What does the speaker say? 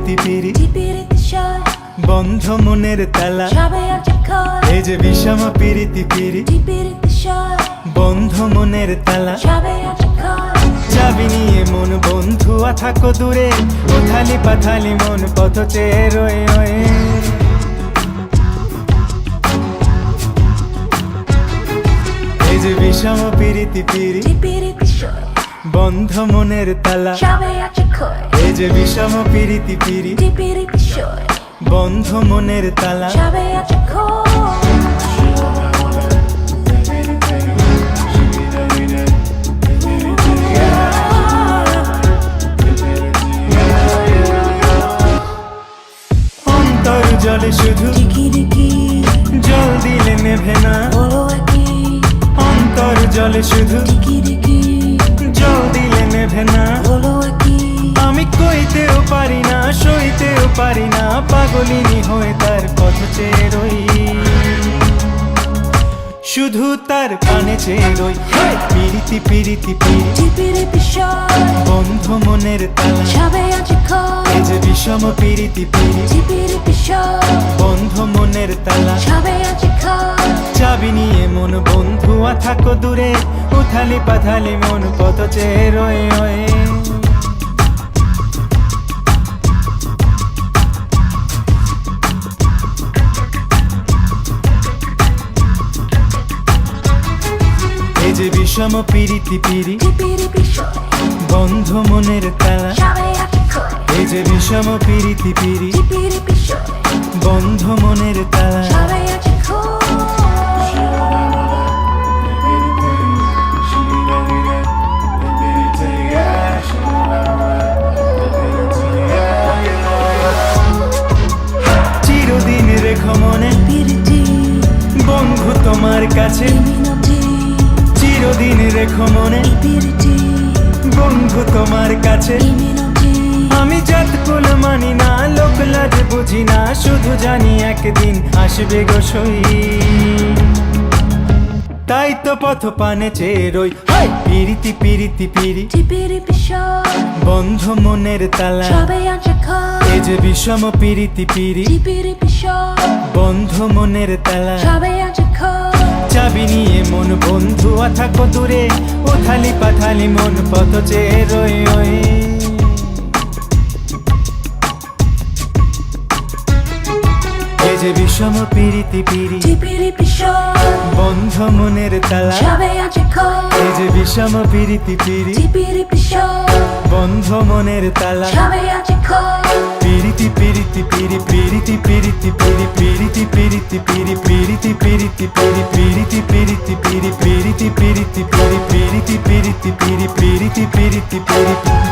পিরিতি পিরি বন্ধ মনের তালা এই যে বিষম পিরিতি পিরি বন্ধ মনের তালা চাবি নিয়ে মন বন্ধু থাকো দূরে উথালি পাথালি মন পথ চেয়ে রয়ে রয়ে এই যে বিষম পিরিতি পিরি বন্ধ মনের তালা এই যে বিষম পিরিতি পিরি বন্ধ মনের তালা অন্তর জলে শুধু জল দিলে নেভে না অন্তর জলে শুধু জল দিলে নেভে না আমি কইতেও পারি না সইতেও পারি না পাগলিনী হয়ে তার পথ চেয়ে রই শুধু তার কানে চেয়ে রই পিরিতি পিরিতি পিরি বন্ধ মনের তালা এই যে বিষম পিরিতি পিরি বন্ধ মনের তালা চাবি নিয়ে মন বন্ধু থাকো দূরে উথালি পাথালি মন পথ চেয়ে রয়ে রয়ে এই যে বিষম পিরিতি পিরি বন্ধ মনের তালা এই যে বিষম পিরিতি পিরি বন্ধ মনের তালা চিরদিন রেখো মনে বন্ধু তোমার কাছে চিরদিন রেখো মনে বন্ধু তোমার কাছে আমি জাত কুল মানি না লোক লাজ বুঝি না শুধু জানি একদিন আসবে গো সই তাই তো পথ পানে চেয়ে রই পিরিতি পিরিতি পিরি বন্ধ মনের তালা এই যে বিষম পিরিতি পিরি বন্ধ মনের তালা চাবি নিয়ে মন বন্ধু থাকো দূরে উথালি পাথালি মন পথ চেয়ে রয়ে রয়ে এই যে বিষম পিরিতি পিরি বন্ধ মনের তালা এই যে বিষম পিরিতি পিরি বন্ধ মনের তালা পিরিতি পিরিতি পিরি পিরিতি পিরিতি পিরি পিরিতি পিরিতি পিরি পিরিতি পিরিতি পিরি পিরিতি পিরিতি পিরি পিরিতি পিরিতি পিরি পিরিতি পিরিতি পিরি পিরিতি পিরিতি পিরি